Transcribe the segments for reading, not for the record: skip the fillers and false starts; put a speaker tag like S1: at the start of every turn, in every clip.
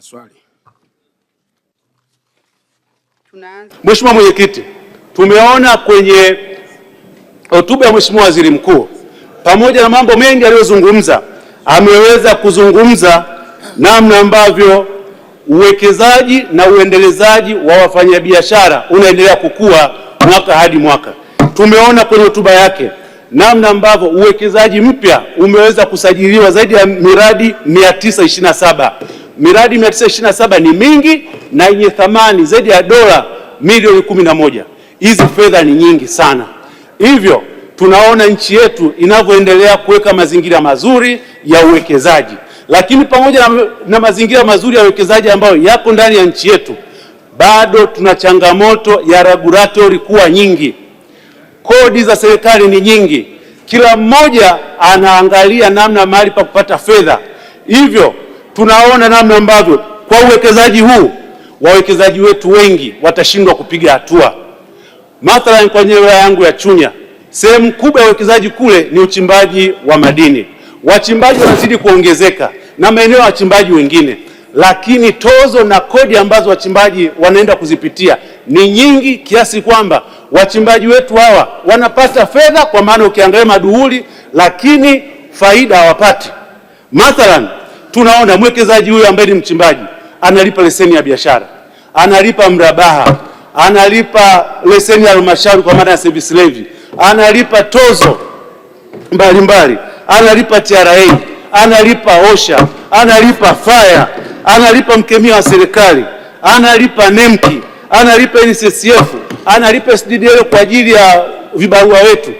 S1: Maswali.
S2: Mheshimiwa Mwenyekiti, tumeona kwenye hotuba ya Mheshimiwa Waziri Mkuu, pamoja na mambo mengi aliyozungumza, ameweza kuzungumza namna ambavyo uwekezaji na uendelezaji wa wafanyabiashara unaendelea kukua mwaka hadi mwaka. Tumeona kwenye hotuba yake namna ambavyo uwekezaji mpya umeweza kusajiliwa zaidi ya miradi 927. Miradi 927 ni mingi na yenye thamani zaidi ya dola milioni 11. Hizi fedha ni nyingi sana. Hivyo tunaona nchi yetu inavyoendelea kuweka mazingira mazuri ya uwekezaji. Lakini pamoja na mazingira mazuri ya uwekezaji ambayo yako ndani ya nchi yetu, bado tuna changamoto ya regulatory kuwa nyingi. Kodi za serikali ni nyingi. Kila mmoja anaangalia namna mahali pa kupata fedha. Hivyo tunaona namna ambavyo kwa uwekezaji huu wawekezaji wetu wengi watashindwa kupiga hatua. Mathalan, kwa wilaya yangu ya Chunya, sehemu kubwa ya uwekezaji kule ni uchimbaji wa madini. Wachimbaji wanazidi kuongezeka na maeneo ya wachimbaji wengine, lakini tozo na kodi ambazo wachimbaji wanaenda kuzipitia ni nyingi kiasi kwamba wachimbaji wetu hawa wanapata fedha, kwa maana ukiangalia maduhuli, lakini faida hawapati. Mathalan, tunaona mwekezaji huyu ambaye ni mchimbaji analipa leseni ya biashara, analipa mrabaha, analipa leseni ya halmashauri kwa maana ya service levy, analipa tozo mbalimbali, analipa TRA, analipa OSHA, analipa fire, analipa mkemia wa serikali, analipa NEMKI, analipa NSSF, analipa SDDL kwa ajili ya vibarua wetu.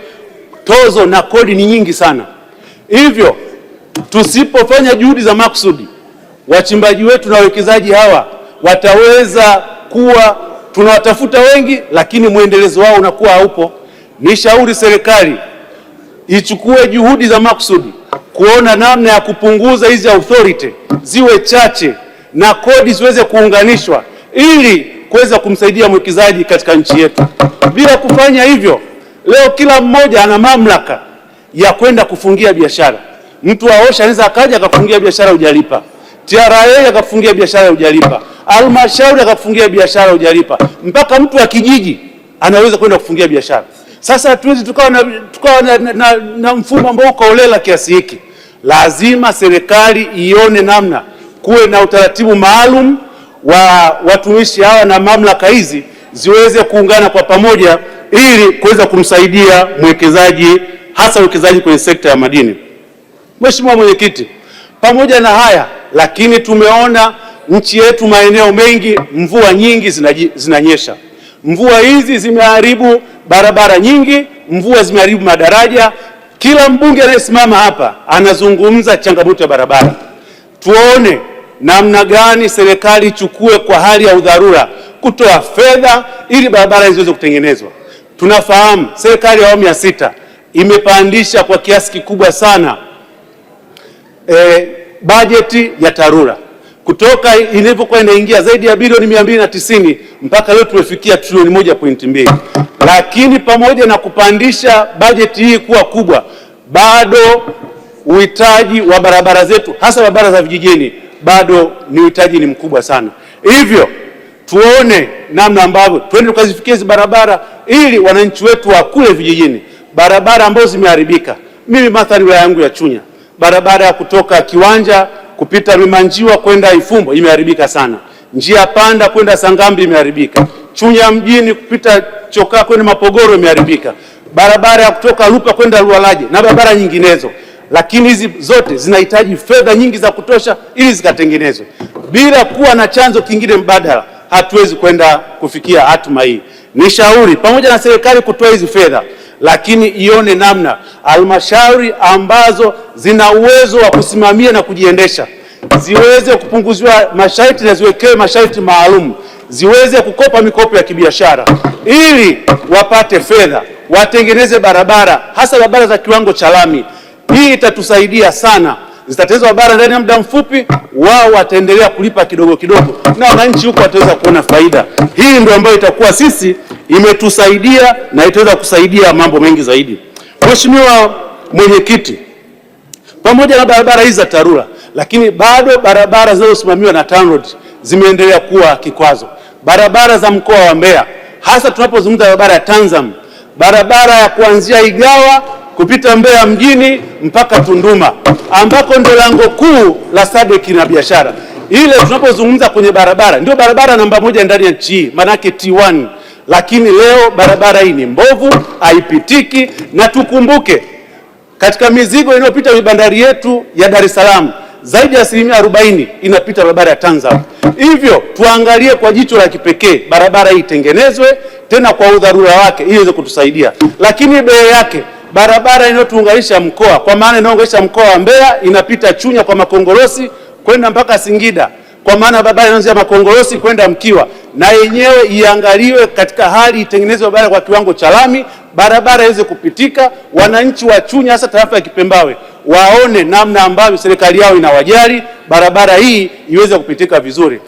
S2: Tozo na kodi ni nyingi sana. Hivyo tusipofanya juhudi za makusudi, wachimbaji wetu na wawekezaji hawa wataweza kuwa tunawatafuta wengi, lakini mwendelezo wao unakuwa haupo. Nishauri serikali ichukue juhudi za makusudi kuona namna ya kupunguza hizi authority ziwe chache na kodi ziweze kuunganishwa ili kuweza kumsaidia mwekezaji katika nchi yetu. Bila kufanya hivyo, leo kila mmoja ana mamlaka ya kufungia biashara. Mtu wa OSHA anaweza akaja akafungia biashara hujalipa, TRA akafungia biashara hujalipa, halmashauri akafungia biashara hujalipa, mpaka mtu wa kijiji anaweza kwenda kufungia biashara. Sasa hatuwezi tukawa na mfumo ambao uko holela kiasi hiki. Lazima serikali ione namna kuwe na utaratibu maalum wa watumishi hawa na mamlaka hizi ziweze kuungana kwa pamoja ili kuweza kumsaidia mwekezaji, hasa uwekezaji kwenye sekta ya madini. Mheshimiwa Mwenyekiti, pamoja na haya lakini tumeona nchi yetu maeneo mengi mvua nyingi zinanyesha. Mvua hizi zimeharibu barabara nyingi, mvua zimeharibu madaraja. Kila mbunge anayesimama hapa anazungumza changamoto ya barabara. Tuone namna gani serikali ichukue kwa hali ya udharura kutoa fedha ili barabara hizo ziweze kutengenezwa. Tunafahamu serikali ya awamu ya 6 imepandisha kwa kiasi kikubwa sana bajeti ya TARURA kutoka ilivyokuwa inaingia zaidi ya bilioni 290 mpaka leo tumefikia trilioni 1.2. Lakini pamoja na kupandisha bajeti hii kuwa kubwa, bado uhitaji wa barabara zetu, hasa barabara za vijijini, bado ni uhitaji ni mkubwa sana. Hivyo tuone namna ambavyo twende tukazifikia hizo barabara ili wananchi wetu wa kule vijijini, barabara ambazo zimeharibika. Mimi mathalan wilaya yangu ya Chunya, barabara ya kutoka Kiwanja kupita Rumanjiwa kwenda Ifumbo imeharibika sana. Njia panda kwenda Sangambi imeharibika. Chunya mjini kupita Chokaa kwenda Mapogoro imeharibika. Barabara ya kutoka Lupa kwenda Lualaje na barabara nyinginezo. Lakini hizi zote zinahitaji fedha nyingi za kutosha ili zikatengenezwe. Bila kuwa na chanzo kingine mbadala, hatuwezi kwenda kufikia hatima hii. Nishauri pamoja na serikali kutoa hizi fedha, lakini ione namna halmashauri ambazo zina uwezo wa kusimamia na kujiendesha ziweze kupunguziwa masharti na ziwekewe masharti maalum, ziweze kukopa mikopo ya kibiashara ili wapate fedha, watengeneze barabara, hasa barabara za kiwango cha lami. Hii itatusaidia sana. Zitatengenezwa barabara ndani ya muda mfupi, wao wataendelea kulipa kidogo kidogo na wananchi huko wataweza kuona faida. Hii ndio ambayo itakuwa sisi imetusaidia na itaweza kusaidia mambo mengi zaidi. Mheshimiwa Mwenyekiti, pamoja na barabara hizi za TARURA, lakini bado barabara zinazosimamiwa na TANROADS zimeendelea kuwa kikwazo. Barabara za mkoa wa Mbeya, hasa tunapozungumza barabara ya Tanzam, barabara ya kuanzia Igawa kupita Mbeya mjini mpaka Tunduma, ambako ndio lango kuu la SADC na biashara. Ile tunapozungumza kwenye barabara, ndio barabara namba 1 ndani ya nchi hii, manake T1. Lakini leo barabara hii ni mbovu, haipitiki, na tukumbuke katika mizigo inayopita kwenye bandari yetu ya Dar es Salaam, zaidi ya 40% inapita barabara ya Tanzam. Hivyo tuangalie kwa jicho la kipekee, barabara hii itengenezwe tena kwa udharura wake ili iweze kutusaidia. Lakini bei yake, barabara inayotuunganisha mkoa, kwa maana inaunganisha mkoa wa Mbeya, inapita Chunya kwa Makongorosi kwenda mpaka Singida, kwa maana barabara inaanzia Makongorosi kwenda Mkiwa, na yenyewe iangaliwe katika hali, itengenezwe barabara kwa kiwango cha lami, barabara iweze kupitika. Wananchi wa Chunya, hasa tarafa ya Kipembawe, waone namna ambavyo serikali yao inawajali, barabara hii iweze kupitika vizuri.